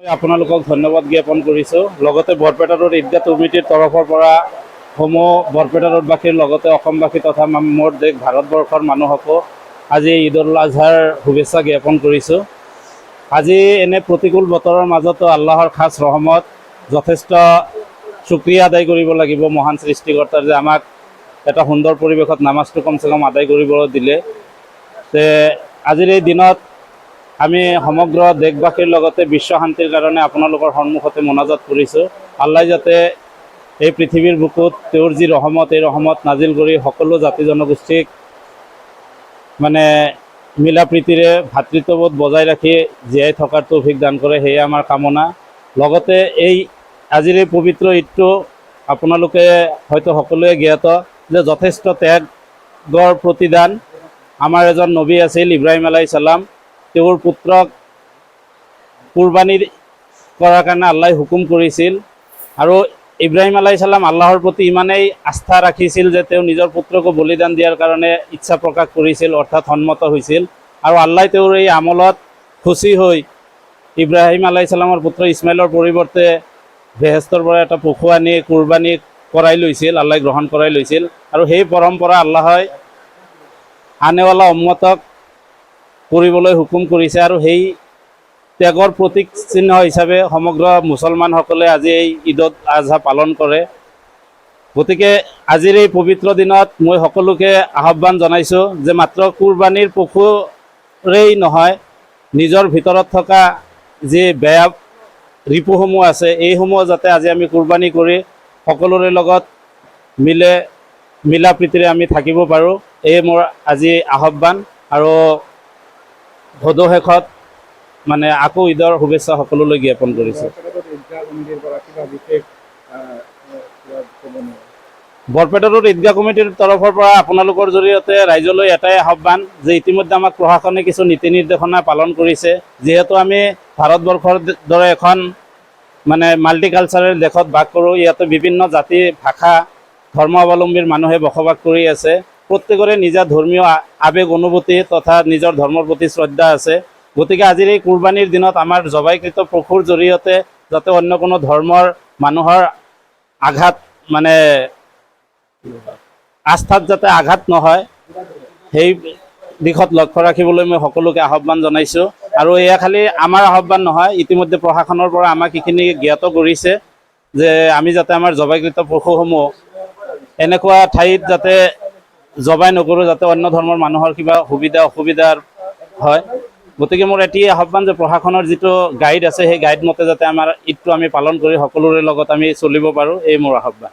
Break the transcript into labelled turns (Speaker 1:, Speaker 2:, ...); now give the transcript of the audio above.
Speaker 1: আপোনালোকক ধন্যবাদ জ্ঞাপন কৰিছোঁ। লগতে বৰপেটা ৰোড ঈদগাহ কমিটিৰ তৰফৰ পৰা সমূহ বৰপেটা ৰোডবাসীৰ লগতে অসমবাসী তথা মোৰ দেশ ভাৰতবৰ্ষৰ মানুহকো আজি ঈদ উল আজহাৰ শুভেচ্ছা জ্ঞাপন কৰিছোঁ। আজি এনে প্ৰতিকূল বতৰৰ মাজতো আল্লাহৰ খাছ ৰহমত, যথেষ্ট শুক্ৰিয়া আদায় কৰিব লাগিব মহান সৃষ্টিকৰ্তাৰ, যে আমাক এটা সুন্দৰ পৰিৱেশত নামাজটো কমচে কম আদায় কৰিবলৈ দিলে। আজিৰ এই দিনত আমি সমগ্ৰ দেশবাসীৰ লগতে বিশ্ব শান্তিৰ কাৰণে আপোনালোকৰ সন্মুখতে মোনাজাত কৰিছোঁ। আল্লাহ যাতে এই পৃথিৱীৰ বুকুত তেওঁৰ যি ৰহমত, এই ৰহমত নাজিল কৰি সকলো জাতি জনগোষ্ঠীক মানে মিলা প্ৰীতিৰে ভাতৃত্ববোধ বজাই ৰাখি জীয়াই থকাৰ তৌফিক দান কৰে, সেয়ে আমাৰ কামনা। লগতে এই আজিৰ এই পবিত্ৰ ঈদটো আপোনালোকে হয়তো সকলোৱে জ্ঞাত যে যথেষ্ট ত্যাগৰ প্ৰতিদান। আমাৰ এজন নবী আছিল ইব্ৰাহিম আলাইহিছ সালাম, তেওঁৰ পুত্ৰক কুৰবানী কৰাৰ কাৰণে আল্লাহে হুকুম কৰিছিল, আৰু ইব্ৰাহিম আলাইহিছ সালাম আল্লাহৰ প্ৰতি ইমানেই আস্থা ৰাখিছিল যে তেওঁ নিজৰ পুত্ৰকো বলিদান দিয়াৰ কাৰণে ইচ্ছা প্ৰকাশ কৰিছিল, অৰ্থাৎ সন্মত হৈছিল। আৰু আল্লাহে তেওঁৰ এই আমলত খুচি হৈ ইব্ৰাহিম আলাইহিছ সালামৰ পুত্ৰ ইছমাইলৰ পৰিৱৰ্তে বেহেস্তৰ পৰা এটা পশু আনি কুৰবানী কৰাই লৈছিল, আল্লাহে গ্ৰহণ কৰাই লৈছিল। আৰু সেই পৰম্পৰা আল্লাহে আনেৱালা উম্মতক কৰিবলৈ হুকুম কৰিছে, আৰু সেই ত্যাগৰ প্ৰতীক চিহ্ন হিচাপে সমগ্ৰ মুছলমানসকলে আজি এই ঈদ উল আজহা পালন কৰে। গতিকে আজিৰ এই পবিত্ৰ দিনত মই সকলোকে আহ্বান জনাইছোঁ যে মাত্ৰ কুৰবানীৰ পশুৰেই নহয়, নিজৰ ভিতৰত থকা যি বেয়া ৰিপুসমূহ আছে এইসমূহ যাতে আজি আমি কুৰবানী কৰি সকলোৰে লগত মিলা প্ৰীতিৰে আমি থাকিব পাৰোঁ, এই মোৰ আজি আহ্বান। আৰু সদশেষত মানে আকৌ ঈদৰ শুভেচ্ছা সকলোলৈ জ্ঞাপন কৰিছোঁ। বৰপেটা ৰোড ঈদগাহ কমিটিৰ তৰফৰ পৰা আপোনালোকৰ জৰিয়তে ৰাইজলৈ এটাই আহ্বান যে ইতিমধ্যে আমাক প্ৰশাসনে কিছু নীতি নিৰ্দেশনা পালন কৰিছে। যিহেতু আমি ভাৰতবৰ্ষৰ দৰে এখন মানে মাল্টিকালচাৰেল দেশত বাস কৰোঁ, ইয়াতে বিভিন্ন জাতি, ভাষা, ধৰ্মাৱলম্বীৰ মানুহে বসবাস কৰি আছে। প্ৰত্যেকৰে নিজা ধৰ্মীয় আৱেগ অনুভূতি তথা নিজৰ ধৰ্মৰ প্ৰতি শ্ৰদ্ধা আছে। গতিকে আজিৰ এই কুৰবানীৰ দিনত আমাৰ জবাইকৃত পশুৰ জৰিয়তে যাতে অন্য কোনো ধৰ্মৰ মানুহৰ আঘাত মানে আস্থাত যাতে আঘাত নহয়, সেই দিশত লক্ষ্য ৰাখিবলৈ মই সকলোকে আহ্বান জনাইছোঁ। আৰু এয়া খালি আমাৰ আহ্বান নহয়, ইতিমধ্যে প্ৰশাসনৰ পৰা আমাক এইখিনি জ্ঞাত কৰিছে যে আমি যাতে আমাৰ জবাইকৃত পশুসমূহ এনেকুৱা ঠাইত যাতে জবাই নকৰোঁ যাতে অন্য ধৰ্মৰ মানুহৰ কিবা সুবিধা অসুবিধাৰ হয়। গতিকে মোৰ এটি আহ্বান যে প্ৰশাসনৰ যিটো গাইড আছে সেই গাইড মতে যাতে আমাৰ ঈদটো আমি পালন কৰি সকলোৰে লগত আমি চলিব পাৰোঁ, এই মোৰ আহ্বান।